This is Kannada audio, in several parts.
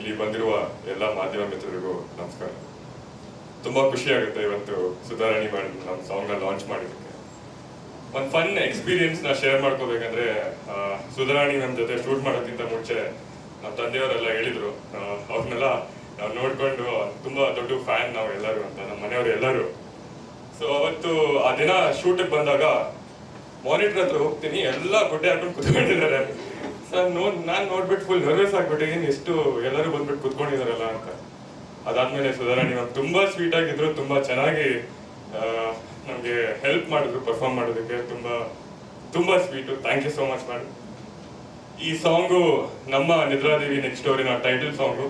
ಇಲ್ಲಿ ಬಂದಿರುವ ಎಲ್ಲ ಮಾಧ್ಯಮ ಮಿತ್ರರಿಗೂ ನಮಸ್ಕಾರ. ತುಂಬ ಖುಷಿ ಆಗುತ್ತೆ ಇವತ್ತು ಸುಧಾರಾಣಿ ಮೇಡಮ್ ನಮ್ಮ ಸಾಂಗ್ನ ಲಾಂಚ್ ಮಾಡಿದ್ದಕ್ಕೆ. ಒಂದು ಫನ್ ಎಕ್ಸ್ಪೀರಿಯನ್ಸ್ನ ಶೇರ್ ಮಾಡ್ಕೋಬೇಕಂದ್ರೆ, ಸುಧಾರಾಣಿ ನಮ್ಮ ಜೊತೆ ಶೂಟ್ ಮಾಡೋಕ್ಕಿಂತ ಮುಂಚೆ ನಮ್ಮ ತಂದೆಯವರೆಲ್ಲ ಹೇಳಿದರು, ಅವ್ರನ್ನೆಲ್ಲ ನಾವು ನೋಡಿಕೊಂಡು ತುಂಬ ದೊಡ್ಡ ಫ್ಯಾನ್ ನಾವು ಎಲ್ಲರೂ ಅಂತ, ನಮ್ಮ ಮನೆಯವರು ಎಲ್ಲರೂ. ಸೊ ಅವತ್ತು ಆ ದಿನ ಶೂಟಿಗೆ ಬಂದಾಗ ಮಾನಿಟರ್ ಹತ್ರ ಹೋಗ್ತೀನಿ, ಎಲ್ಲ ಗುಡ್ಡೆ ಹಾಕೊಂಡು ಕುತ್ಕೊಂಡಿದ್ದಾರೆ. ಸರ್ ನಾನು ನೋಡ್ಬಿಟ್ಟು ಫುಲ್ ನರ್ವಸ್ ಆಗ್ಬಿಟ್ಟಿದ್ದೀನಿ, ಎಷ್ಟು ಎಲ್ಲರೂ ಬಂದ್ಬಿಟ್ಟು ಕುತ್ಕೊಂಡಿದ್ದಾರಲ್ಲ ಅಂತ. ಅದಾದ್ಮೇಲೆ ಸುಧಾರಾಣಿ ಮ್ಯಾಮ್ ತುಂಬ ಸ್ವೀಟ್ ಆಗಿದ್ರು, ತುಂಬ ಚೆನ್ನಾಗಿ ನಮಗೆ ಹೆಲ್ಪ್ ಮಾಡಿದ್ರು ಪರ್ಫಾರ್ಮ್ ಮಾಡೋದಕ್ಕೆ. ತುಂಬ sweet. Thank you so much ma'am. ಈ ಸಾಂಗು ನಮ್ಮ ನಿದ್ರಾದೇವಿ ನೆಕ್ಸ್ಟ್ ಸ್ಟೋರಿನ ಟೈಟಲ್ ಸಾಂಗು.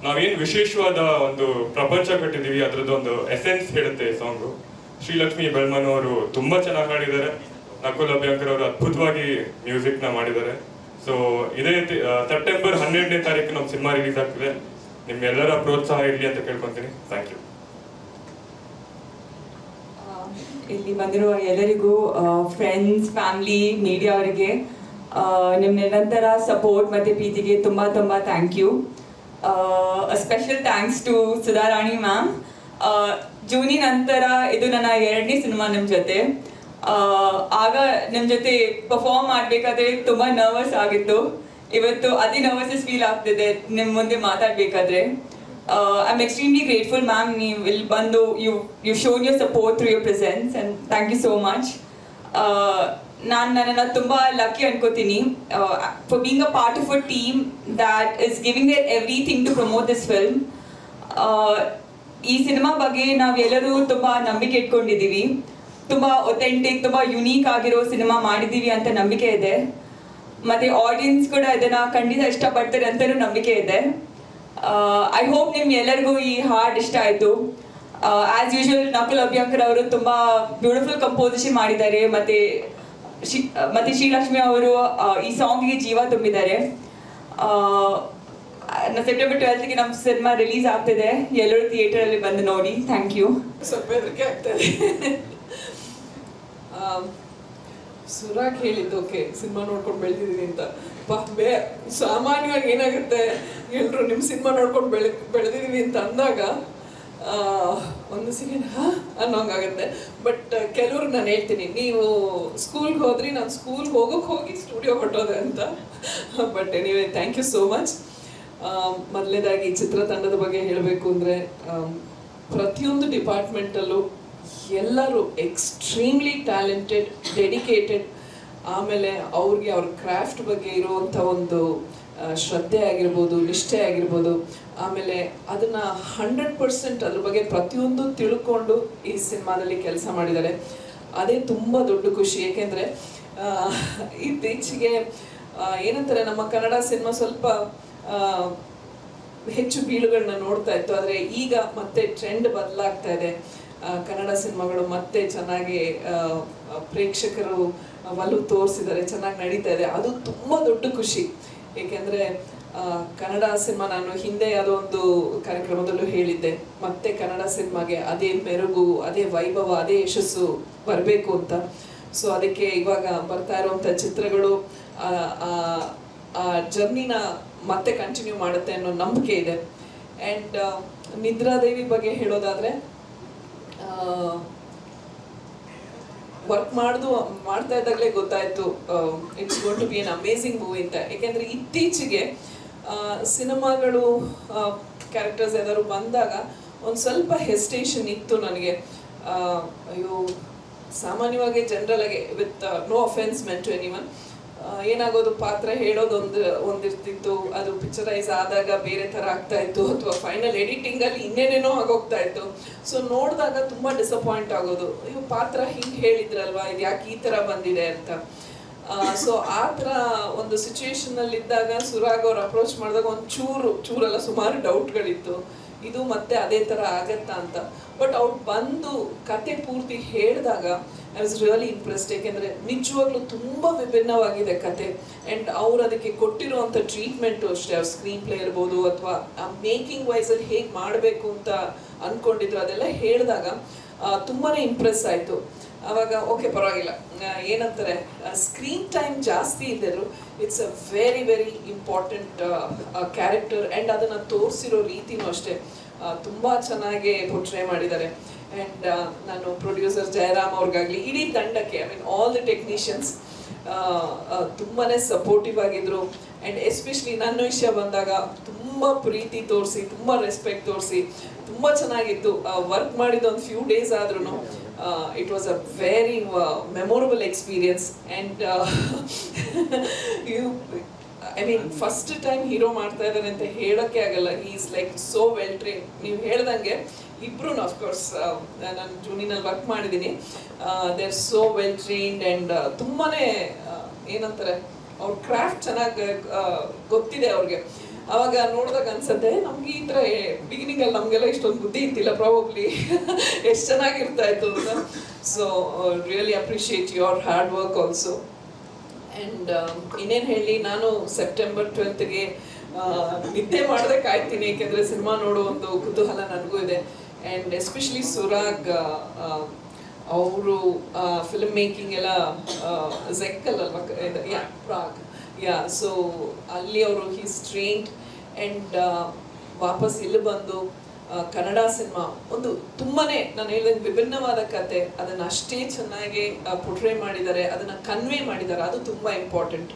ನಾವೇನು ವಿಶೇಷವಾದ ಒಂದು ಪ್ರಪಂಚ ಕಟ್ಟಿದ್ದೀವಿ ಅದರದ್ದೊಂದು ಎಸೆನ್ಸ್ ಹೇಳುತ್ತೆ ಈ ಸಾಂಗು. ಶ್ರೀಲಕ್ಷ್ಮಿ ಬೆಳ್ಮನ್ ಅವರು ತುಂಬ ಚೆನ್ನಾಗಿ ಹಾಡಿದ್ದಾರೆ. ನಕುಲ್ ಅಭ್ಯಂಕರ್ ಅವರು ಅದ್ಭುತವಾಗಿ ಮ್ಯೂಸಿಕ್ನ ಮಾಡಿದ್ದಾರೆ. ಸೊ ಇದೇ ಸೆಪ್ಟೆಂಬರ್ 12ನೇ ತಾರೀಕು ನಮ್ಮ ಸಿನಿಮಾ ರಿಲೀಸ್ ಆಗ್ತಿದೆ. ನಿಮ್ಮೆಲ್ಲರ ಪ್ರೋತ್ಸಾಹ ಇರಲಿ ಅಂತ ಕೇಳ್ಕೊತೀನಿ. Thank you. ಇಲ್ಲಿ ಬಂದಿರುವ ಎಲ್ಲರಿಗೂ, ಫ್ರೆಂಡ್ಸ್, ಫ್ಯಾಮಿಲಿ, ಮೀಡಿಯಾ ಅವರಿಗೆ ನಿಮ್ಮ ನಿರಂತರ ಸಪೋರ್ಟ್ ಮತ್ತು ಪ್ರೀತಿಗೆ ತುಂಬ thank you. Special thanks to Sudharani ma'am. Juni ನಂತರ ಇದು ನನ್ನ 2ನೇ ಸಿನಿಮಾ ನಿಮ್ಮ ಜೊತೆ. ಆಗ ನಿಮ್ಮ ಜೊತೆ ಪರ್ಫಾರ್ಮ್ ಮಾಡಬೇಕಾದ್ರೆ ತುಂಬ ನರ್ವಸ್ ಆಗಿತ್ತು. ಇವತ್ತು ಅದೇ ನರ್ವಸಸ್ ಫೀಲ್ ಆಗ್ತಿದೆ ನಿಮ್ಮ ಮುಂದೆ ಮಾತಾಡಬೇಕಾದ್ರೆ. I am extremely grateful ma'am. ನೀವು ಇಲ್ಲಿ ಬಂದು you shown your support through your presence and thank you so much. ನಾನು ನನ್ನನ್ನು ತುಂಬ ಲಕ್ಕಿ ಅನ್ಕೋತೀನಿ for being a part of a team that is giving their everything to promote this film. ಈ ಸಿನಿಮಾ ಬಗ್ಗೆ ನಾವೆಲ್ಲರೂ ತುಂಬ ನಂಬಿಕೆ ಇಟ್ಕೊಂಡಿದ್ದೀವಿ. ತುಂಬ ಒಥೆಂಟಿಕ್, ತುಂಬ ಯುನೀಕ್ ಆಗಿರೋ ಸಿನಿಮಾ ಮಾಡಿದ್ದೀವಿ ಅಂತ ನಂಬಿಕೆ ಇದೆ. ಮತ್ತು ಆಡಿಯನ್ಸ್ ಕೂಡ ಇದನ್ನು ಖಂಡಿತ ಇಷ್ಟಪಡ್ತಾರೆ ಅಂತಲೂ ನಂಬಿಕೆ ಇದೆ. ಐ ಹೋಪ್ ನಿಮ್ಗೆ ಎಲ್ಲರಿಗೂ ಈ ಹಾಡ್ ಇಷ್ಟ ಆಯಿತು. ಆ್ಯಸ್ ಯೂಶುವಲ್ ನಕುಲ್ ಅಭ್ಯಂಕರ್ ಅವರು ತುಂಬ ಬ್ಯೂಟಿಫುಲ್ ಕಂಪೋಸಿಷನ್ ಮಾಡಿದ್ದಾರೆ. ಮತ್ತು ಶ್ರೀಲಕ್ಷ್ಮಿ ಅವರು ಈ ಸಾಂಗಿಗೆ ಜೀವ ತುಂಬಿದ್ದಾರೆ. ಸೆಪ್ಟೆಂಬರ್ 12ಗೆ ನಮ್ಮ ಸಿನಿಮಾ ರಿಲೀಸ್ ಆಗ್ತಿದೆ. ಎಲ್ಲರೂ ಥಿಯೇಟರಲ್ಲಿ ಬಂದು ನೋಡಿ. Thank you. ಸ್ವಲ್ಪ ಹೆದರಿಕೆ ಆಗ್ತದೆ. ಸುರಾಗ್ ಹೇಳಿದ್ದು ಓಕೆ, ಸಿನಿಮಾ ನೋಡ್ಕೊಂಡು ಬೆಳೆದಿದ್ದೀನಿ ಅಂತ. ಸಾಮಾನ್ಯವಾಗಿ ಏನಾಗುತ್ತೆ, ಎಲ್ಲರೂ ನಿಮ್ಮ ಸಿನಿಮಾ ನೋಡ್ಕೊಂಡು ಬೆಳೆದಿದ್ದೀವಿ ಅಂತ ಅಂದಾಗ ಒಂದು ಸೆಕೆಂಡ್ ಅನ್ನೋಂಗಾಗುತ್ತೆ. ಬಟ್ ಕೆಲವ್ರು ನಾನು ಹೇಳ್ತೀನಿ, ನೀವು ಸ್ಕೂಲ್ಗೆ ಹೋದ್ರಿ, ನಾನು ಸ್ಕೂಲ್ಗೆ ಹೋಗಿ ಸ್ಟುಡಿಯೋ ಹೊಟ್ಟೋದೆ ಅಂತ. But anyway thank you so much. ಮೊದಲನೇದಾಗಿ ಚಿತ್ರತಂಡದ ಬಗ್ಗೆ ಹೇಳಬೇಕು ಅಂದರೆ, ಪ್ರತಿಯೊಂದು ಡಿಪಾರ್ಟ್ಮೆಂಟಲ್ಲೂ ಎಲ್ಲರೂ ಎಕ್ಸ್ಟ್ರೀಮ್ಲಿ ಟ್ಯಾಲೆಂಟೆಡ್, ಡೆಡಿಕೇಟೆಡ್. ಆಮೇಲೆ ಅವ್ರಿಗೆ ಅವ್ರ ಕ್ರಾಫ್ಟ್ ಬಗ್ಗೆ ಇರುವಂಥ ಒಂದು ಶ್ರದ್ಧೆ ಆಗಿರ್ಬೋದು, ನಿಷ್ಠೆ ಆಗಿರ್ಬೋದು, ಆಮೇಲೆ ಅದನ್ನು 100% ಅದ್ರ ಬಗ್ಗೆ ಪ್ರತಿಯೊಂದು ತಿಳ್ಕೊಂಡು ಈ ಸಿನಿಮಾದಲ್ಲಿ ಕೆಲಸ ಮಾಡಿದ್ದಾರೆ. ಅದೇ ತುಂಬ ದೊಡ್ಡ ಖುಷಿ. ಏಕೆಂದರೆ ಇತ್ತೀಚೆಗೆ ಏನಂತಾರೆ, ನಮ್ಮ ಕನ್ನಡ ಸಿನಿಮಾ ಸ್ವಲ್ಪ ಹೆಚ್ಚು ಬೀಳುಗಳನ್ನ ನೋಡ್ತಾ ಇತ್ತು. ಆದರೆ ಈಗ ಮತ್ತೆ ಟ್ರೆಂಡ್ ಬದಲಾಗ್ತಾ ಇದೆ. ಕನ್ನಡ ಸಿನಿಮಾಗಳು ಮತ್ತೆ ಚೆನ್ನಾಗಿ ಪ್ರೇಕ್ಷಕರು ಒಲವು ತೋರಿಸಿದ್ದಾರೆ, ಚೆನ್ನಾಗಿ ನಡೀತಾ ಇದೆ. ಅದು ತುಂಬ ದೊಡ್ಡ ಖುಷಿ. ಏಕೆಂದರೆ ಕನ್ನಡ ಸಿನಿಮಾ, ನಾನು ಹಿಂದೆ ಯಾವುದೋ ಒಂದು ಕಾರ್ಯಕ್ರಮದಲ್ಲೂ ಹೇಳಿದ್ದೆ, ಮತ್ತೆ ಕನ್ನಡ ಸಿನಿಮಾಗೆ ಅದೇ ಮೆರುಗು, ಅದೇ ವೈಭವ, ಅದೇ ಯಶಸ್ಸು ಬರಬೇಕು ಅಂತ. ಸೊ ಅದಕ್ಕೆ ಇವಾಗ ಬರ್ತಾ ಇರುವಂಥ ಚಿತ್ರಗಳು ಆ ಜರ್ನಿನ ಮತ್ತೆ ಕಂಟಿನ್ಯೂ ಮಾಡುತ್ತೆ ಅನ್ನೋ ನಂಬಿಕೆ ಇದೆ. ಆ್ಯಂಡ್ ನಿದ್ರಾದೇವಿ ಬಗ್ಗೆ ಹೇಳೋದಾದರೆ, ವರ್ಕ್ ಮಾಡ್ತಾ ಇದ್ದಾಗಲೇ ಗೊತ್ತಾಯಿತು it's going to be an amazing movie ಅಂತ. ಏಕೆಂದರೆ ಇತ್ತೀಚೆಗೆ ಸಿನಿಮಾಗಳು ಕ್ಯಾರೆಕ್ಟರ್ಸ್ ಯಾವ್ದಾದ್ರು ಬಂದಾಗ ಒಂದು ಸ್ವಲ್ಪ ಹೆಸಿಟೇಷನ್ ಇತ್ತು ನನಗೆ. ಅಯ್ಯೋ, ಸಾಮಾನ್ಯವಾಗಿ ಜನರಲಾಗಿ with no offence meant to anyone, ಏನಾಗೋದು, ಪಾತ್ರ ಹೇಳೋದು ಒಂದಿರ್ತಿತ್ತು, ಅದು ಪಿಕ್ಚರೈಸ್ ಆದಾಗ ಬೇರೆ ಥರ ಆಗ್ತಾ ಇತ್ತು, ಅಥವಾ ಫೈನಲ್ ಎಡಿಟಿಂಗಲ್ಲಿ ಇನ್ನೇನೇನೋ ಆಗೋಗ್ತಾ ಇತ್ತು. ಸೊ ನೋಡಿದಾಗ ತುಂಬ ಡಿಸಪಾಯಿಂಟ್ ಆಗೋದು, ಅಯ್ಯೋ ಪಾತ್ರ ಹಿಂಗೆ ಹೇಳಿದ್ರಲ್ವಾ, ಇದು ಯಾಕೆ ಈ ಥರ ಬಂದಿದೆ ಅಂತ. ಸೊ ಆ ಥರ ಒಂದು ಸಿಚುವೇಶನ್ನಲ್ಲಿದ್ದಾಗ ಸುರಾಗ್ ಅವ್ರು ಅಪ್ರೋಚ್ ಮಾಡಿದಾಗ ಒಂದು ಚೂರಲ್ಲ ಸುಮಾರು ಡೌಟ್ಗಳಿತ್ತು, ಇದು ಮತ್ತೆ ಅದೇ ಥರ ಆಗತ್ತಾ ಅಂತ. ಬಟ್ ಅವ್ರು ಬಂದು ಕತೆ ಪೂರ್ತಿ ಹೇಳಿದಾಗ ಐ ವಾಸ್ ರಿಯಲಿ ಇಂಪ್ರೆಸ್ಡ್. ಏಕೆಂದರೆ ನಿಜವಾಗ್ಲೂ ತುಂಬ ವಿಭಿನ್ನವಾಗಿದೆ ಕತೆ. ಆ್ಯಂಡ್ ಅವ್ರು ಅದಕ್ಕೆ ಕೊಟ್ಟಿರುವಂಥ ಟ್ರೀಟ್ಮೆಂಟು ಅಷ್ಟೇ, ಅವ್ರ ಸ್ಕ್ರೀನ್ ಪ್ಲೇ ಇರ್ಬೋದು ಅಥವಾ ಆ ಮೇಕಿಂಗ್ ವೈಸಲ್ಲಿ ಹೇಗೆ ಮಾಡಬೇಕು ಅಂತ ಅಂದ್ಕೊಂಡಿದ್ರು, ಅದೆಲ್ಲ ಹೇಳಿದಾಗ ತುಂಬಾ ಇಂಪ್ರೆಸ್ ಆಯಿತು. ಅವಾಗ ಓಕೆ ಪರವಾಗಿಲ್ಲ, ಏನಂತಾರೆ ಸ್ಕ್ರೀನ್ ಟೈಮ್ ಜಾಸ್ತಿ ಇದ್ದರು it's a very very important character. And ಅದನ್ನು ತೋರಿಸಿರೋ ರೀತಿನೂ ಅಷ್ಟೇ ತುಂಬ ಚೆನ್ನಾಗಿ ಪೋರ್ಟ್ರೇ ಮಾಡಿದ್ದಾರೆ. ಆ್ಯಂಡ್ ನಾನು ಪ್ರೊಡ್ಯೂಸರ್ ಜಯರಾಮ್ ಅವ್ರಿಗಾಗಲಿ ಇಡೀ ತಂಡಕ್ಕೆ, I mean all the technicians ತುಂಬಾ ಸಪೋರ್ಟಿವ್ ಆಗಿದ್ರು. ಆ್ಯಂಡ್ ಎಸ್ಪೆಷಲಿ ನನ್ನ ವಿಷಯ ಬಂದಾಗ ತುಂಬ ಪ್ರೀತಿ ತೋರಿಸಿ, ತುಂಬ ರೆಸ್ಪೆಕ್ಟ್ ತೋರಿಸಿ, ತುಂಬ ಚೆನ್ನಾಗಿತ್ತು. ವರ್ಕ್ ಮಾಡಿದ ಒಂದು ಫ್ಯೂ ಡೇಸ್ ಆದ್ರೂ it was a very memorable experience. And I mean first time hero ಮಾಡ್ತಾ ಇದ್ದಾರೆ ಅಂತ ಹೇಳೋಕ್ಕೆ ಆಗಲ್ಲ. He is like so well train. ನೀವು ಹೇಳ್ದಂಗೆ ಇಬ್ರು ಅಫ್ಕೋರ್ಸ್ ನಾನು ಜೂನಿನಲ್ಲಿ ವರ್ಕ್ ಮಾಡಿದ್ದೀನಿ. They are so well trained and ತುಂಬಾ ಏನಂತಾರೆ ಅವ್ರ ಕ್ರಾಫ್ಟ್ ಚೆನ್ನಾಗಿ ಗೊತ್ತಿದೆ ಅವ್ರಿಗೆ. ಅವಾಗ ನೋಡಿದಾಗ ಅನ್ಸುತ್ತೆ ನಮ್ಗೆ ಈ ಥರ ಬಿಗಿನಿಂಗಲ್ಲಿ ನಮಗೆಲ್ಲ ಇಷ್ಟೊಂದು ಬುದ್ಧಿ ಇರ್ತಿಲ್ಲ ಪ್ರಾಬಬ್ಲಿ, ಎಷ್ಟು ಚೆನ್ನಾಗಿರ್ತಾ ಇತ್ತು ಅಂತ. So really appreciate your hard work also. And ಇನ್ನೇನು ಹೇಳಿ, ನಾನು ಸೆಪ್ಟೆಂಬರ್ 12ಗೆ ನಿದ್ದೆ ಮಾಡದೆ ಕಾಯ್ತೀನಿ, ಏಕೆಂದರೆ ಸಿನಿಮಾ ನೋಡೋ ಒಂದು ಕುತೂಹಲ ನನಗೂ ಇದೆ. ಆ್ಯಂಡ್ ಎಸ್ಪೆಷಲಿ ಸುರಾಗ್ ಅವರು ಫಿಲ್ಮ್ ಮೇಕಿಂಗ್ ಎಲ್ಲ ಝೆಕ್ಕಲ್ ಅಲ್ವಾ, ಪ್ರಾಗ್, ಸೊ ಅಲ್ಲಿ ಅವರು ಹೀಸ್ ಟ್ರೈನ್ಡ್. ಆ್ಯಂಡ್ ವಾಪಸ್ ಇಲ್ಲಿ ಬಂದು ಕನ್ನಡ ಸಿನಿಮಾ ಒಂದು ತುಂಬಾ ನಾನು ಹೇಳಿದಂಗೆ ವಿಭಿನ್ನವಾದ ಕತೆ, ಅದನ್ನು ಅಷ್ಟೇ ಚೆನ್ನಾಗಿ ಪೋರ್ಟ್ರೇ ಮಾಡಿದ್ದಾರೆ, ಅದನ್ನು ಕನ್ವೆ ಮಾಡಿದ್ದಾರೆ, ಅದು ತುಂಬ ಇಂಪಾರ್ಟೆಂಟ್.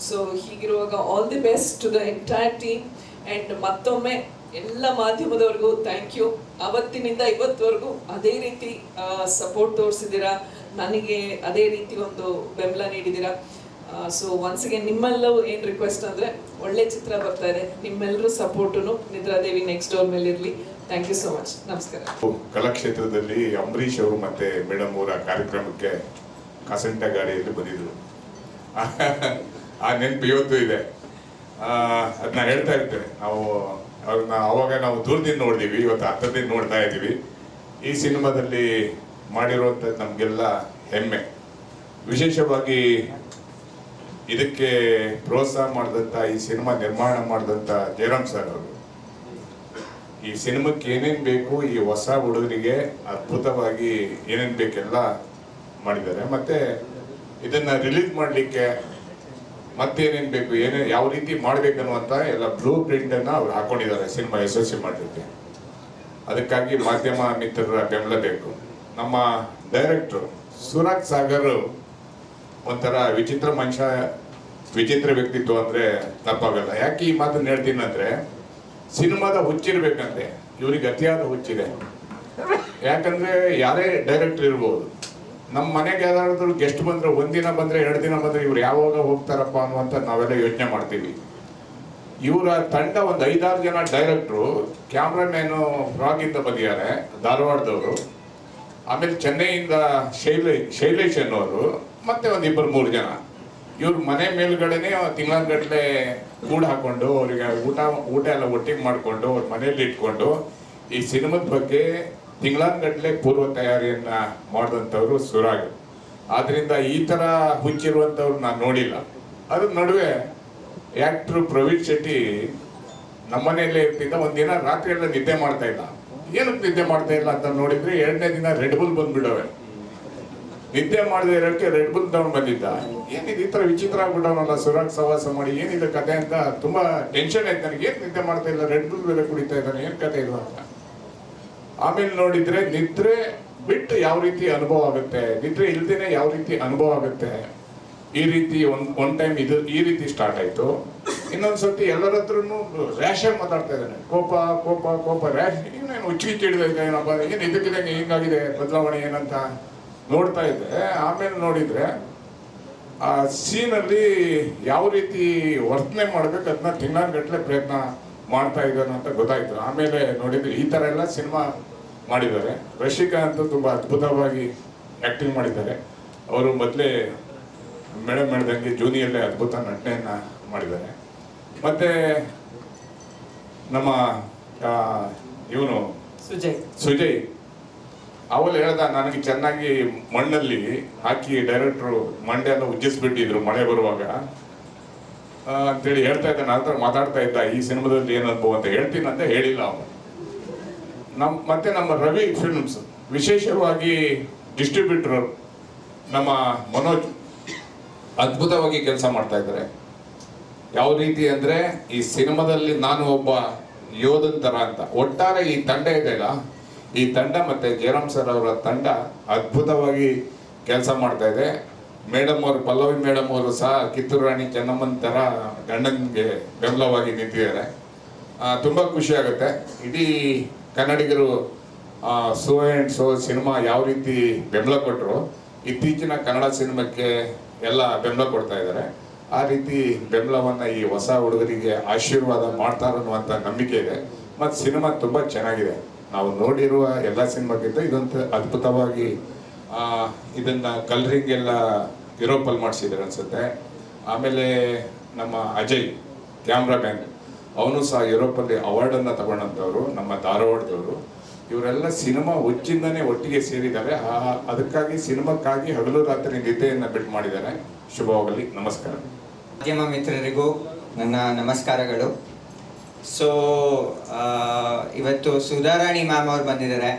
ಸೊ ಹೀಗಿರುವಾಗ all the best to the entire team. And ಮತ್ತೊಮ್ಮೆ ಎಲ್ಲ ಮಾಧ್ಯಮದವ್ರಿಗೂ ಥ್ಯಾಂಕ್ ಯು. ಅವತ್ತಿನಿಂದ ಇವತ್ತವರೆಗೂ ಅದೇ ರೀತಿ ಸಪೋರ್ಟ್ ತೋರಿಸಿದ್ದೀರಾ, ನನಗೆ ಅದೇ ರೀತಿ ಒಂದು ಬೆಂಬಲ ನೀಡಿದ್ದೀರಾ. ಸೊ ಒನ್ಸ್ ಅಗೇನ್ ನಿಮ್ಮೆಲ್ಲವೂ ಏನು ರಿಕ್ವೆಸ್ಟ್ ಅಂದರೆ, ಒಳ್ಳೆ ಚಿತ್ರ ಬರ್ತಾ ಇದೆ, ನಿಮ್ಮೆಲ್ಲರೂ ಸಪೋರ್ಟು ನಿದ್ರಾದೇವಿ ನೆಕ್ಸ್ಟ್ ಡೋರ್ ಮೇಲೆ ಇರಲಿ. Thank you so much. ನಮಸ್ಕಾರ. ಕಲಾಕ್ಷೇತ್ರದಲ್ಲಿ ಅಂಬರೀಷ್ ಅವರು ಮತ್ತೆ ಮೇಡಮ್ ಅವರ ಕಾರ್ಯಕ್ರಮಕ್ಕೆ ಕಾಸಂಟ ಗಾಡಿಯಲ್ಲಿ ಬಂದಿದ್ರು. ಆ ನೆನಪು ಇವತ್ತು ಇದೆ. ಅದನ್ನ ಹೇಳ್ತಾ ಇರ್ತೇನೆ. ಅವ್ರನ್ನ ಅವಾಗ ನಾವು ದೂರದಿಂದ ನೋಡಿದೀವಿ, ಇವತ್ತು ಹತ್ತದಿಂದ ನೋಡ್ತಾ ಇದ್ದೀವಿ. ಈ ಸಿನಿಮಾದಲ್ಲಿ ಮಾಡಿರುವಂಥದ್ದು ನಮಗೆಲ್ಲ ಹೆಮ್ಮೆ. ವಿಶೇಷವಾಗಿ ಇದಕ್ಕೆ ಪ್ರೋತ್ಸಾಹ ಮಾಡಿದಂಥ, ಈ ಸಿನಿಮಾ ನಿರ್ಮಾಣ ಮಾಡಿದಂಥ ಜಯರಾಮ್ ಸರ್ ಅವರು ಈ ಸಿನಿಮಾಕ್ಕೆ ಏನೇನು ಬೇಕು, ಈ ಹೊಸ ಹುಡುಗರಿಗೆ ಅದ್ಭುತವಾಗಿ ಏನೇನು ಬೇಕೆಲ್ಲ ಮಾಡಿದ್ದಾರೆ. ಮತ್ತೆ ಇದನ್ನ ರಿಲೀಸ್ ಮಾಡಲಿಕ್ಕೆ ಮತ್ತೇನೇನು ಬೇಕು, ಯಾವ ರೀತಿ ಮಾಡ್ಬೇಕನ್ನುವಂತ ಎಲ್ಲ ಬ್ಲೂ ಪ್ರಿಂಟ್ ಅನ್ನ ಅವ್ರು ಹಾಕೊಂಡಿದ್ದಾರೆ ಸಿನಿಮಾ ಯಶಸ್ವಿ ಮಾಡಲಿಕ್ಕೆ. ಅದಕ್ಕಾಗಿ ಮಾಧ್ಯಮ ಮಿತ್ರರ ಬೆಂಬಲ ಬೇಕು. ನಮ್ಮ ಡೈರೆಕ್ಟರ್ ಸುರಾಗ್ ಸಾಗರ್ ಒಂಥರ ವಿಚಿತ್ರ ಮನುಷ್ಯ, ವಿಚಿತ್ರ ವ್ಯಕ್ತಿತ್ವ ಅಂದ್ರೆ ತಪ್ಪಾಗಲ್ಲ. ಯಾಕೆ ಈ ಮಾತನ್ನ ಹೇಳ್ತೀನಿ ಅಂದ್ರೆ, ಸಿನಿಮಾದ ಹುಚ್ಚಿರ್ಬೇಕಂತೆ, ಇವ್ರಿಗೆ ಅತಿಯಾದ ಹುಚ್ಚಿದೆ. ಯಾಕಂದ್ರೆ ಯಾರೇ ಡೈರೆಕ್ಟರ್ ಇರ್ಬೋದು, ನಮ್ಮ ಮನೆಗೆ ಯಾರಾದ್ರೂ ಗೆಸ್ಟ್ ಬಂದ್ರೆ, ಒಂದಿನ ಬಂದ್ರೆ 2 ದಿನ ಬಂದ್ರೆ ಇವ್ರು ಯಾವಾಗ ಹೋಗ್ತಾರಪ್ಪ ಅನ್ನುವಂತ ನಾವೆಲ್ಲ ಯೋಚನೆ ಮಾಡ್ತೀವಿ. ಇವರ ತಂಡ ಒಂದು 5-6 ಜನ ಡೈರೆಕ್ಟ್ರು, ಕ್ಯಾಮ್ರಾಮ್ಯಾನು ಫ್ರಾಗಿಂದ ಬಂದಿದ್ದಾರೆ, ಧಾರವಾಡದವರು, ಆಮೇಲೆ ಚೆನ್ನೈಯಿಂದ ಶೈಲೇಶ್ ಅನ್ನೋರು, ಮತ್ತೆ ಒಂದು 2-3 ಜನ. ಇವ್ರ ಮನೆ ಮೇಲ್ಗಡೆನೆ ತಿಂಗಳಗಟ್ಟಲೆ ಕೂಡ ಹಾಕೊಂಡು ಅವರಿಗೆ ಊಟ ಎಲ್ಲ ಒಟ್ಟಿಗೆ ಮಾಡಿಕೊಂಡು ಅವ್ರ ಮನೆಯಲ್ಲಿ ಇಟ್ಕೊಂಡು ಈ ಸಿನಿಮಾದ ಬಗ್ಗೆ ತಿಂಗಳಗಟ್ಟಲೆ ಪೂರ್ವ ತಯಾರಿಯನ್ನ ಮಾಡಿದಂಥವ್ರು ಸುರಾಗ್. ಆದ್ರಿಂದ ಈ ತರ ಹುಚ್ಚಿರುವಂಥವ್ರು ನಾನು ನೋಡಿಲ್ಲ. ಅದ್ರ ನಡುವೆ ಆಕ್ಟ್ರು ಪ್ರವೀಣ್ ಶೆಟ್ಟಿ ನಮ್ಮನೆಯಲ್ಲೇ ಇರ್ತಿದ್ದ. ಒಂದಿನ ರಾತ್ರಿ ಎಲ್ಲ ನಿದ್ದೆ ಮಾಡ್ತಾ ಇಲ್ಲ. ಏನಕ್ಕೆ ನಿದ್ದೆ ಮಾಡ್ತಾ ಇಲ್ಲ ಅಂತ ನೋಡಿದ್ರೆ, 2ನೇ ದಿನ ರೆಡ್ ಬುಲ್ ಬಂದ್ಬಿಡವೆ. ನಿದ್ದೆ ಮಾಡದೆ ಇರೋಕ್ಕೆ ರೆಡ್ ಬುಲ್ ತಗೊಂಡು ಬಂದಿದ್ದ. ಏನಿದೆ ಈ ತರ ವಿಚಿತ್ರ ಆಗ್ಬಿಟ್ಟವನಲ್ಲ ಸುರಾಗ್ ಸವಾಸ ಮಾಡಿ, ಏನಿದೆ ಕತೆ ಅಂತ ತುಂಬಾ ಟೆನ್ಷನ್ ಆಯ್ತು ನನಗೆ. ಏನ್ ನಿದ್ದೆ ಮಾಡ್ತಾ ಇಲ್ಲ, ರೆಡ್ ಬುಲ್ ಬೇರೆ ಕುಡಿತಾ ಇದ್ದಾನೆ, ಏನ್ ಕತೆ ಇದು ಅಂತ. ಆಮೇಲೆ ನೋಡಿದ್ರೆ ನಿದ್ರೆ ಬಿಟ್ಟು ಯಾವ ರೀತಿ ಅನುಭವ ಆಗುತ್ತೆ, ನಿದ್ರೆ ಇಲ್ದೇನೆ ಯಾವ ರೀತಿ ಅನುಭವ ಆಗುತ್ತೆ, ಈ ರೀತಿ ಒನ್ ಟೈಮ್ ಇದು ಈ ರೀತಿ ಸ್ಟಾರ್ಟ್ ಆಯ್ತು. ಇನ್ನೊಂದ್ಸತಿ ಎಲ್ಲರ ಹತ್ರನು ರ್ಯಾಶ್ ಆಗಿ ಮಾತಾಡ್ತಾ ಇದ್ದಾನೆ. ಕೋಪ ಕೋಪ ಕೋಪ ರ್ಯಾಶ್. ಇನ್ನೇನು ಹುಚ್ಚಿಚ್ಚಿ ಹಿಡಿದ ಏನಪ್ಪ, ಏನ್ ಇದಕ್ಕಿದಂಗೆ ಹಿಂಗಾಗಿದೆ ಬದಲಾವಣೆ ಏನಂತ ನೋಡ್ತಾ ಇದ್ದೆ. ಆಮೇಲೆ ನೋಡಿದ್ರೆ ಆ ಸೀನಲ್ಲಿ ಯಾವ ರೀತಿ ವರ್ತನೆ ಮಾಡ್ಬೇಕು ಅದನ್ನ ತಿಂಗಳಗಟ್ಟಲೆ ಪ್ರಯತ್ನ ಮಾಡ್ತಾ ಇದ್ದಾನೆ ಅಂತ ಗೊತ್ತಾಯ್ತು. ಆಮೇಲೆ ನೋಡಿದ್ರೆ ಈ ತರ ಎಲ್ಲ ಸಿನಿಮಾ ಮಾಡಿದ್ದಾರೆ. ರಶಿಕಾ ಅಂತೂ ತುಂಬಾ ಅದ್ಭುತವಾಗಿ ಆಕ್ಟಿಂಗ್ ಮಾಡಿದ್ದಾರೆ. ಅವರು ಮೊದಲೇ ಮೇಡಮ್ ಹೇಳ್ದಂಗೆ ಜೂನಿಯಲ್ಲೇ ಅದ್ಭುತ ನಟನೆಯನ್ನ ಮಾಡಿದ್ದಾರೆ. ಮತ್ತೆ ನಮ್ಮ ಇವನು ಸುಜಯ್ ಅವಳು ಹೇಳ್ದ, ನನಗೆ ಚೆನ್ನಾಗಿ ಮಣ್ಣಲ್ಲಿ ಹಾಕಿ ಡೈರೆಕ್ಟ್ರು ಮಂಡೆ ಎಲ್ಲ ಉಜ್ಜಿಸ್ಬಿಟ್ಟಿದ್ರು ಮಳೆ ಬರುವಾಗ ಅಂತೇಳಿ ಹೇಳ್ತಾ ಇದ್ದ. ನನ್ನ ಮಾತಾಡ್ತಾ ಇದ್ದ, ಈ ಸಿನಿಮಾದಲ್ಲಿ ಏನು ಅನುಭವ ಅಂತ ಹೇಳ್ತೀನಿ ಅಂತ ಹೇಳಿಲ್ಲ ಅವನು. ಮತ್ತೆ ನಮ್ಮ ರವಿ ಫಿಲ್ಮ್ಸ್ ವಿಶೇಷವಾಗಿ ಡಿಸ್ಟ್ರಿಬ್ಯೂಟರ್ ನಮ್ಮ ಮನೋಜ್ ಅದ್ಭುತವಾಗಿ ಕೆಲಸ ಮಾಡ್ತಾ ಇದ್ದಾರೆ. ಯಾವ ರೀತಿ ಅಂದರೆ ಈ ಸಿನಿಮಾದಲ್ಲಿ ನಾನು ಒಬ್ಬ ಯೋಧನ ಥರ ಅಂತ. ಒಟ್ಟಾರೆ ಈ ತಂಡ ಇದೆಯಲ್ಲ, ಈ ತಂಡ ಮತ್ತು ಜಯರಾಮ್ ಸರ್ ಅವರ ತಂಡ ಅದ್ಭುತವಾಗಿ ಕೆಲಸ ಮಾಡ್ತಾ ಇದೆ. ಮೇಡಮ್ ಅವರು, ಪಲ್ಲವಿ ಮೇಡಮ್ ಅವರು ಸಹ ಕಿತ್ತೂರು ರಾಣಿ ಚೆನ್ನಮ್ಮನ ಥರ ಗಂಡನಿಗೆ ಬೆಂಬಲವಾಗಿ ನಿಂತಿದ್ದಾರೆ. ತುಂಬ ಖುಷಿ ಆಗುತ್ತೆ. ಇಡೀ ಕನ್ನಡಿಗರು ಸೋ ಆ್ಯಂಡ್ ಸೋ ಸಿನಿಮಾ ಯಾವ ರೀತಿ ಬೆಂಬಲ ಕೊಟ್ಟರು, ಇತ್ತೀಚಿನ ಕನ್ನಡ ಸಿನಿಮಾಕ್ಕೆ ಎಲ್ಲ ಬೆಂಬಲ ಕೊಡ್ತಾ ಇದ್ದಾರೆ. ಆ ರೀತಿ ಬೆಂಬಲವನ್ನು ಈ ಹೊಸ ಹುಡುಗರಿಗೆ ಆಶೀರ್ವಾದ ಮಾಡ್ತಾರೆ ಅನ್ನುವಂಥ ನಂಬಿಕೆ ಇದೆ. ಮತ್ತು ಸಿನಿಮಾ ತುಂಬ ಚೆನ್ನಾಗಿದೆ. ನಾವು ನೋಡಿರುವ ಎಲ್ಲ ಸಿನಿಮಾಕ್ಕಿಂತ ಇದೊಂದು ಅದ್ಭುತವಾಗಿ ಇದನ್ನು ಕಲರಿಂಗ್ ಎಲ್ಲ ಯುರೋಪಲ್ಲಿ ಮಾಡಿಸಿದ್ದಾರೆ ಅನಿಸುತ್ತೆ. ಆಮೇಲೆ ನಮ್ಮ ಅಜಯ್ ಕ್ಯಾಮ್ರಾಮ್ಯಾನ್, ಅವನು ಸಹ ಯುರೋಪಲ್ಲಿ ಅವಾರ್ಡನ್ನು ತಗೊಂಡಂಥವ್ರು, ನಮ್ಮ ಧಾರವಾಡದವರು. ಇವರೆಲ್ಲ ಸಿನಿಮಾ ಹುಚ್ಚಿಂದನೇ ಒಟ್ಟಿಗೆ ಸೇರಿದ್ದಾರೆ. ಅದಕ್ಕಾಗಿ ಸಿನಿಮಾಕ್ಕಾಗಿ ಹಗಲು ರಾತ್ರಿ ನಿದ್ದೆಯನ್ನು ಬಿಟ್ಟು ಮಾಡಿದ್ದಾರೆ. ಶುಭವಾಗಲಿ. ನಮಸ್ಕಾರ. ಮಾಧ್ಯಮ ಮಿತ್ರರಿಗೂ ನನ್ನ ನಮಸ್ಕಾರಗಳು. ಸೊ ಇವತ್ತು ಸುಧಾರಾಣಿ ಮ್ಯಾಮ್ ಅವ್ರು ಬಂದಿದ್ದಾರೆ.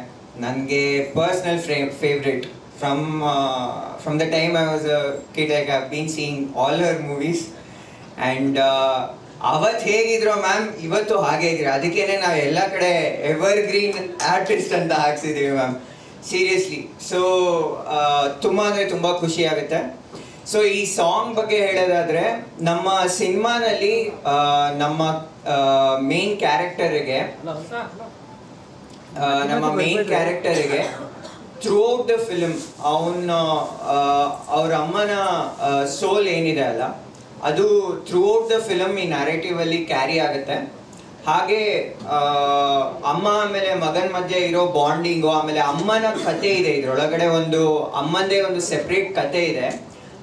ನನಗೆ personal favourite from the time I was a kid. I have been seeing all Har movies and ಅವತ್ತು ಹೇಗಿದ್ರು ಮ್ಯಾಮ್ ಇವತ್ತು ಹಾಗೆ ಇದ್ದೀರಾ. ಅದಕ್ಕೇನೆ ನಾವು ಎಲ್ಲ ಕಡೆ ಎವರ್ ಗ್ರೀನ್ ಆರ್ಟಿಸ್ಟ್ ಅಂತ ಹಾಕ್ಸಿದ್ದೀವಿ ಮ್ಯಾಮ್, ಸೀರಿಯಸ್ಲಿ. ಸೊ ತುಂಬ ಅಂದರೆ ತುಂಬ ಖುಷಿ ಆಗುತ್ತೆ. ಸೊ ಈ ಸಾಂಗ್ ಬಗ್ಗೆ ಹೇಳೋದಾದ್ರೆ, ನಮ್ಮ ಸಿನಿಮಾನಲ್ಲಿ ನಮ್ಮ ಮೇನ್ ಕ್ಯಾರೆಕ್ಟರಿಗೆ ಥ್ರೂ ಔಟ್ ದ ಫಿಲ್ಮ್ ಅವ್ರ ಅಮ್ಮನ ಸೋಲ್ ಏನಿದೆ ಅಲ್ಲ, ಅದು ಥ್ರೂ ಔಟ್ ದ ಫಿಲಮ್ ಈ ನ್ಯಾರೇಟಿವ್ ಅಲ್ಲಿ ಕ್ಯಾರಿ ಆಗುತ್ತೆ. ಹಾಗೆ ಅಮ್ಮ ಆಮೇಲೆ ಮಗನ ಮಧ್ಯೆ ಇರೋ ಬಾಂಡಿಂಗು, ಆಮೇಲೆ ಅಮ್ಮನ ಕತೆ ಇದೆ ಇದ್ರೊಳಗಡೆ, ಒಂದು ಅಮ್ಮಂದೇ ಒಂದು ಸೆಪ್ರೇಟ್ ಕತೆ ಇದೆ.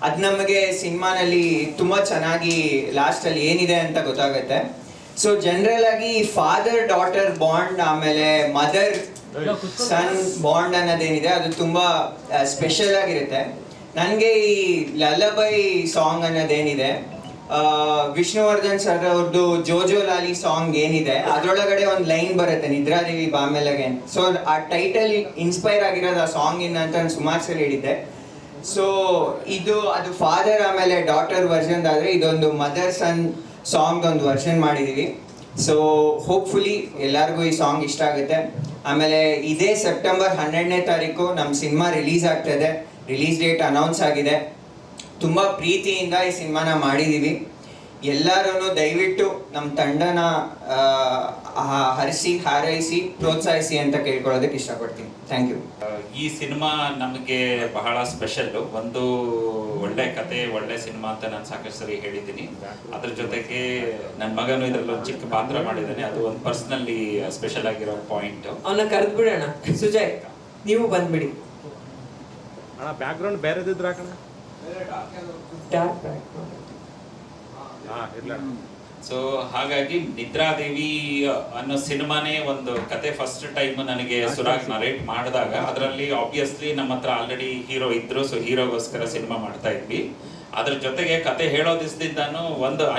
ಅದು ನಮಗೆ ಸಿನಿಮಾನಲ್ಲಿ ತುಂಬ ಚೆನ್ನಾಗಿ ಲಾಸ್ಟಲ್ಲಿ ಏನಿದೆ ಅಂತ ಗೊತ್ತಾಗುತ್ತೆ. ಸೊ ಜನರಲ್ ಆಗಿ ಫಾದರ್ ಡಾಟರ್ ಬಾಂಡ್ ಆಮೇಲೆ ಮದರ್ ಸನ್ ಬಾಂಡ್ ಅನ್ನೋದೇನಿದೆ ಅದು ತುಂಬ ಸ್ಪೆಷಲ್ ಆಗಿರುತ್ತೆ. ನನಗೆ ಈ ಲಲ್ಲಬೈ ಸಾಂಗ್ ಅನ್ನೋದೇನಿದೆ, ವಿಷ್ಣುವರ್ಧನ್ ಸರ್ ಅವ್ರದ್ದು ಜೋಜೋ ಲಾಲಿ ಸಾಂಗ್ ಏನಿದೆ ಅದರೊಳಗಡೆ ಒಂದು ಲೈನ್ ಬರುತ್ತೆ, ನಿದ್ರಾದೇವಿ ಬಾಮೆಲಗೆ. ಸೊ ಆ ಟೈಟಲ್ ಇನ್ಸ್ಪೈರ್ ಆಗಿರೋದು ಆ ಸಾಂಗಿನ ಅಂತ ನಾನು ಸುಮಾರು ಸಲ ಹೇಳಿದ್ದೆ. ಸೊ ಅದು ಫಾದರ್ ಆಮೇಲೆ ಡಾಟರ್ ವರ್ಷನ್ ಆದರೆ ಇದೊಂದು ಮದರ್ ಸನ್ ಸಾಂಗ್ ಒಂದು ವರ್ಷನ್ ಮಾಡಿದ್ದೀವಿ. ಸೊ ಹೋಪ್ಫುಲಿ ಎಲ್ಲರಿಗೂ ಈ ಸಾಂಗ್ ಇಷ್ಟ ಆಗುತ್ತೆ. ಆಮೇಲೆ ಇದೇ ಸೆಪ್ಟೆಂಬರ್ 12ನೇ ತಾರೀಕು ನಮ್ಮ ಸಿನಿಮಾ ರಿಲೀಸ್ ಆಗ್ತಾಯಿದೆ. ರಿಲೀಸ್ ಡೇಟ್ ಅನೌನ್ಸ್ ಆಗಿದೆ. ತುಂಬ ಪ್ರೀತಿಯಿಂದ ಈ ಸಿನಿಮಾನ ಮಾಡಿದ್ದೀವಿ. ಎಲ್ಲರೂ ದಯವಿಟ್ಟು ನಮ್ಮ ತಂಡನ ಹರಿಸಿ ಹಾರೈಸಿ ಪ್ರೋತ್ಸಾಹಿಸಿ ಅಂತ ಕೇಳ್ಕೊಳ್ಳೋದಕ್ಕೆ ಇಷ್ಟಪಡ್ತೀನಿ. Thank you. ಈ ಸಿನಿಮಾ ನಮಗೆ ಬಹಳ ಸ್ಪೆಷಲ್ಲು. ಒಂದು ಒಳ್ಳೆ ಕತೆ, ಒಳ್ಳೆ ಸಿನಿಮಾ ಅಂತ ನಾನು ಸಾಕಷ್ಟು ಸರಿ ಹೇಳಿದ್ದೀನಿ. ಅದ್ರ ಜೊತೆಗೆ ನನ್ನ ಮಗನು ಇದರಲ್ಲಿ ಒಂದು ಚಿಕ್ಕ ಪಾತ್ರ ಮಾಡಿದ್ದಾನೆ. ಅದು ಒಂದು ಪರ್ಸ್ನಲಿ ಸ್ಪೆಷಲ್ ಆಗಿರೋ ಪಾಯಿಂಟ್. ಅವನ್ನ ಕರೆದು ಬಿಡೋಣ. ಸುಜಯ್, ನೀವು ಬಂದ್ಬಿಡಿ. ಅಣ್ಣ ಬ್ಯಾಕ್ ಗ್ರೌಂಡ್ ಬೇರೆದಿದ್ರೆ ಹಾಕೋಣ. ಸೊ ಹಾಗಾಗಿ ನಿದ್ರಾದೇವಿ ಅನ್ನೋ ಸಿನಿಮಾನೇ ಒಂದು ಕತೆ ಫಸ್ಟ್ ಟೈಮ್ ನನಗೆ ಸುರಾಗ್ ನರೇಟ್ ಮಾಡಿದಾಗ, ಅದರಲ್ಲಿ ಆಬ್ವಿಯಸ್ಲಿ ನಮ್ಮ ಹತ್ರ ಆಲ್ರೆಡಿ ಹೀರೋ ಇದ್ರು. ಸೊ ಹೀರೋಗೋಸ್ಕರ ಸಿನಿಮಾ ಮಾಡ್ತಾ ಇದ್ವಿ. ಅದ್ರ ಜೊತೆಗೆ ಕತೆ ಹೇಳೋ ದಿವಸದಿಂದಾನು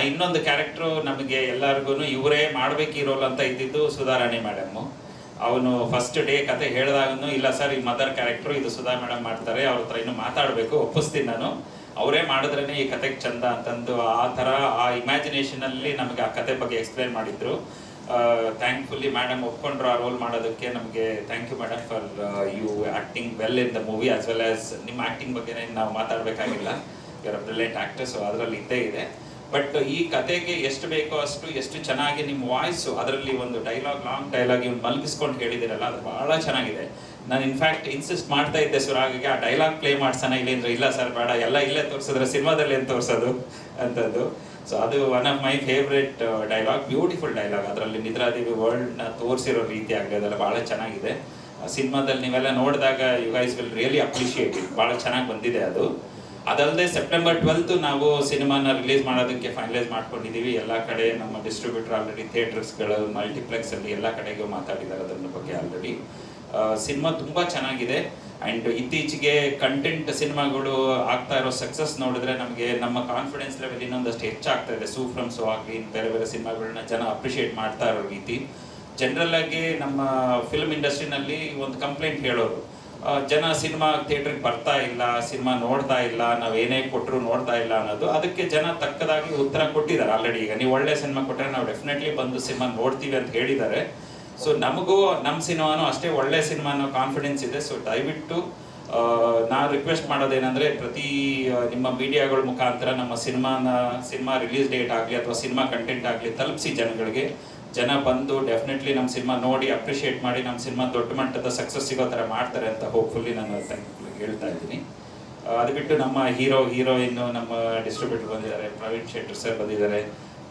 ಇನ್ನೊಂದು ಕ್ಯಾರೆಕ್ಟ್ರು ನಮಗೆ ಎಲ್ಲರಿಗೂ ಇವರೇ ಮಾಡ್ಬೇಕು ಈ ರೋಲ್ ಅಂತ ಇದ್ದಿದ್ದು ಸುಧಾರಾಣಿ ಮೇಡಮ್. ಅವನು ಫಸ್ಟ್ ಡೇ ಕತೆ ಹೇಳಿದಾಗನು, ಇಲ್ಲ ಸರ್ ಈ ಮದರ್ ಕ್ಯಾರೆಕ್ಟ್ರು ಇದು ಸುಧಾ ಮೇಡಮ್ ಮಾಡ್ತಾರೆ, ಅವ್ರ ಹತ್ರ ಇನ್ನೂ ಮಾತಾಡಬೇಕು, ಒಪ್ಪಿಸ್ತೀನಿ ನಾನು, ಅವರೇ ಮಾಡಿದ್ರೇ ಈ ಕತೆಗೆ ಚಂದ ಅಂತಂದು ಆ ಥರ ಆ ಇಮ್ಯಾಜಿನೇಷನಲ್ಲಿ ನಮಗೆ ಆ ಕತೆ ಬಗ್ಗೆ ಎಕ್ಸ್ಪ್ಲೇನ್ ಮಾಡಿದ್ರು. ಥ್ಯಾಂಕ್ಫುಲ್ಲಿ ಮೇಡಮ್ ಒಪ್ಕೊಂಡ್ರು ಆ ರೋಲ್ ಮಾಡೋದಕ್ಕೆ. ನಮಗೆ thank you madam for you acting well in the movie as well as ನಿಮ್ಮ ಆ್ಯಕ್ಟಿಂಗ್ ಬಗ್ಗೆ ನಾವು ಮಾತಾಡಬೇಕಾಗಿಲ್ಲ. Your brilliant actor. ಸೊ ಅದರಲ್ಲಿ ಇದ್ದೇ ಇದೆ. ಬಟ್ ಈ ಕತೆಗೆ ಎಷ್ಟು ಬೇಕೋ ಅಷ್ಟು, ಎಷ್ಟು ಚೆನ್ನಾಗಿ ನಿಮ್ಮ ವಾಯ್ಸು, ಅದರಲ್ಲಿ ಒಂದು ಡೈಲಾಗ್, ಲಾಂಗ್ ಡೈಲಾಗ್ ಇವ್ನು ಮಲಗಿಸ್ಕೊಂಡು ಹೇಳಿದಿರಲ್ಲ, ಅದು ಭಾಳ ಚೆನ್ನಾಗಿದೆ. ನಾನು ಇನ್ಫ್ಯಾಕ್ಟ್ ಇನ್ಸಿಸ್ಟ್ ಮಾಡ್ತಾ ಇದ್ದೆ ಸುರಾಗಿಗೆ, ಆ ಡೈಲಾಗ್ ಪ್ಲೇ ಮಾಡ್ಸೋಣ ಇಲ್ಲಿ ಅಂದ್ರೆ, ಇಲ್ಲ ಸರ್ ಬೇಡ, ಎಲ್ಲ ಇಲ್ಲೇ ತೋರಿಸಿದ್ರೆ ಸಿನಿಮಾದಲ್ಲಿ ಏನು ತೋರಿಸೋದು ಅಂತದ್ದು. ಸೊ ಅದು one of my favourite dialogue, beautiful dialogue. ಅದರಲ್ಲಿ ನಿದ್ರಾದೇವಿ ವರ್ಲ್ಡ್ನ ತೋರಿಸಿರೋ ರೀತಿ ಆಗಲಿ ಅದೆಲ್ಲ ಭಾಳ ಚೆನ್ನಾಗಿದೆ. ಸಿನಿಮಾದಲ್ಲಿ ನೀವೆಲ್ಲ ನೋಡಿದಾಗ you guys will really appreciate it. ಭಾಳ ಚೆನ್ನಾಗಿ ಬಂದಿದೆ ಅದು. ಅದಲ್ಲದೆ ಸೆಪ್ಟೆಂಬರ್ 12 ನಾವು ಸಿನಿಮಾನ ರಿಲೀಸ್ ಮಾಡೋದಕ್ಕೆ ಫೈನಲೈಸ್ ಮಾಡ್ಕೊಂಡಿದ್ದೀವಿ. ಎಲ್ಲ ಕಡೆ ನಮ್ಮ ಡಿಸ್ಟ್ರಿಬ್ಯೂಟರ್ ಆಲ್ರೆಡಿ ಥಿಯೇಟರ್ಸ್ಗಳು, ಮಲ್ಟಿಪ್ಲೆಕ್ಸಲ್ಲಿ ಎಲ್ಲ ಕಡೆಗೂ ಮಾತಾಡಿದ್ದಾರೆ ಅದರ ಬಗ್ಗೆ ಆಲ್ರೆಡಿ. ಸಿನಿಮಾ ತುಂಬ ಚೆನ್ನಾಗಿದೆ. ಆ್ಯಂಡ್ ಇತ್ತೀಚೆಗೆ ಕಂಟೆಂಟ್ ಸಿನಿಮಾಗಳು ಆಗ್ತಾ ಇರೋ ಸಕ್ಸಸ್ ನೋಡಿದ್ರೆ ನಮಗೆ ನಮ್ಮ ಕಾನ್ಫಿಡೆನ್ಸ್ ಲೆವೆಲ್ ಇನ್ನೊಂದಷ್ಟು ಹೆಚ್ಚಾಗ್ತಾ ಇದೆ. ಸೂ ಫ್ರಮ್ ಸೋ ಆಗಲಿ, ಬೇರೆ ಬೇರೆ ಸಿನಿಮಾಗಳನ್ನ ಜನ ಅಪ್ರಿಷಿಯೇಟ್ ಮಾಡ್ತಾ ಇರೋ ರೀತಿ. ಜನರಲ್ ಆಗಿ ನಮ್ಮ ಫಿಲ್ಮ್ ಇಂಡಸ್ಟ್ರಿನಲ್ಲಿ ಒಂದು ಕಂಪ್ಲೇಂಟ್ ಹೇಳೋರು, ಜನ ಸಿನಿಮಾ ಥಿಯೇಟ್ರಿಗೆ ಬರ್ತಾ ಇಲ್ಲ, ಸಿನಿಮಾ ನೋಡ್ತಾ ಇಲ್ಲ, ನಾವೇನೇ ಕೊಟ್ಟರು ನೋಡ್ತಾ ಇಲ್ಲ ಅನ್ನೋದು, ಅದಕ್ಕೆ ಜನ ತಕ್ಕದಾಗಿ ಉತ್ತರ ಕೊಟ್ಟಿದ್ದಾರೆ ಆಲ್ರೆಡಿ. ಈಗ ನೀವು ಒಳ್ಳೆ ಸಿನಿಮಾ ಕೊಟ್ಟರೆ ನಾವು ಡೆಫಿನೆಟ್ಲಿ ಬಂದು ಸಿನಿಮಾ ನೋಡ್ತೀವಿ ಅಂತ ಹೇಳಿದ್ದಾರೆ. ಸೊ ನಮಗೂ ನಮ್ಮ ಸಿನಿಮಾನು ಅಷ್ಟೇ ಒಳ್ಳೆ ಸಿನಿಮಾ ಅನ್ನೋ ಕಾನ್ಫಿಡೆನ್ಸ್ ಇದೆ. ಸೊ ದಯವಿಟ್ಟು ನಾನು ರಿಕ್ವೆಸ್ಟ್ ಮಾಡೋದೇನೆಂದರೆ, ಪ್ರತಿ ನಿಮ್ಮ ಮೀಡಿಯಾಗಳ ಮುಖಾಂತರ ನಮ್ಮ ಸಿನಿಮಾ ರಿಲೀಸ್ ಡೇಟ್ ಆಗಲಿ ಅಥವಾ ಸಿನಿಮಾ ಕಂಟೆಂಟ್ ಆಗಲಿ ತಲುಪಿಸಿ ಜನಗಳಿಗೆ. ಜನ ಬಂದು ಡೆಫಿನೆಟ್ಲಿ ನಮ್ಮ ಸಿನಿಮಾ ನೋಡಿ ಅಪ್ರಿಷಿಯೇಟ್ ಮಾಡಿ ನಮ್ಮ ಸಿನಿಮಾ ದೊಡ್ಡ ಮಟ್ಟದ ಸಕ್ಸಸ್ ಸಿಗೋ ಥರ ಮಾಡ್ತಾರೆ ಅಂತ ಹೋಪ್ಫುಲ್ಲಿ ನಾನು ಹೇಳ್ತಾ ಇದ್ದೀನಿ. ಅದು ಬಿಟ್ಟು ನಮ್ಮ ಹೀರೋಯಿನ್ನು ನಮ್ಮ ಡಿಸ್ಟ್ರಿಬ್ಯೂಟರ್ ಬಂದಿದ್ದಾರೆ, ಪ್ರವೀಣ್ ಶೆಟ್ಟರ್ ಸರ್ ಬಂದಿದ್ದಾರೆ,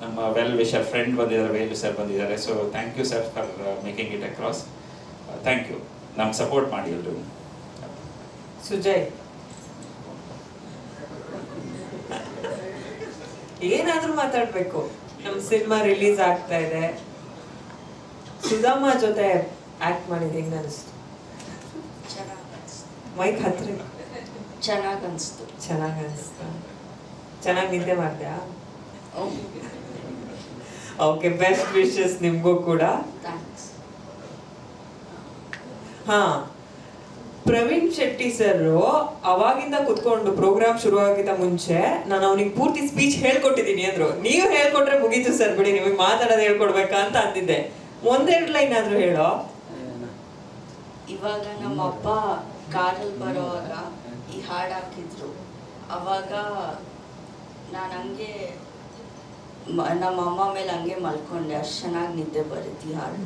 ನಮ್ಮ ವೆಲ್ ವಿಶರ್ ಫ್ರೆಂಡ್ ಬಂದಿದ್ದಾರೆ, ವೇಲು ಸರ್ ಬಂದಿದ್ದಾರೆ. So thank you sir for making it across. Thank you, ನಮ್ಗೆ ಸಪೋರ್ಟ್ ಮಾಡಿ ಎಲ್ಲರೂ. ಸುಜಯ್, ಏನಾದ್ರೂ ಮಾತಾಡ್ಬೇಕು. ನಮ್ಮ ಸಿನಿಮಾ ರಿಲೀಸ್ ಆಗ್ತಾ ಇದೆ, ಸುಧಾಮ ಜೊತೆ ಆಕ್ಟ್ ಮಾಡಿದ್ ಹೆಂಗ ಅನಿಸ್ತು? ಮೈಕ್ ಹತ್ರ ಚೆನ್ನಾಗಿ ಅನಿಸ್ತು. ಚೆನ್ನಾಗಿ ಅನಿಸ್ತಾ? ಚೆನ್ನಾಗಿ ನಿದ್ದೆ ಮಾಡ್ದ್ಯಾ? ಓಕೆ, ಬೆಸ್ಟ್ ವಿಶಸ್ ನಿಮ್ಗೂ ಕೂಡ. ಥ್ಯಾಂಕ್ಸ್. ಹಾ, ಪ್ರವೀಣ್ ಶೆಟ್ಟಿ ಸರ್ ಅವಾಗಿಂದ ಕುತ್ಕೊಂಡು ಪ್ರೋಗ್ರಾಮ್ ಶುರುವಾಗಿದ್ದ ಮುಂಚೆ ನಾನು ಅವನಿಗೆ ಪೂರ್ತಿ ಸ್ಪೀಚ್ ಹೇಳ್ಕೊಟ್ಟಿದ್ದೀನಿ ಅಂದ್ರು. ನೀವು ಹೇಳ್ಕೊಟ್ರೆ ಮುಗೀತು ಸರ್, ಬಿಡಿ, ನಿಮಗೆ ಮಾತಾಡೋದು ಹೇಳ್ಕೊಡ್ಬೇಕಾ ಅಂತ ಅಂದಿದ್ದೆ. ಒಂದೆರಡು ಲೈನ್ ಆದ್ರೂ ಹೇಳೋ. ಇವಾಗ ನಮ್ಮ ಅಪ್ಪ ಕಾರಲ್ಲಿ ಬರೋವಾಗ ಈ ಹಾಡು ಹಾಕಿದ್ರು. ಅವಾಗ ನಾನು ಹಂಗೆ ನಮ್ಮ ಅಮ್ಮ ಮೇಲೆ ಹಂಗೆ ಮಲ್ಕೊಂಡೆ. ಅಷ್ಟು ಚೆನ್ನಾಗಿ ನಿದ್ದೆ ಬರುತ್ತೆ ಈ ಹಾಡು.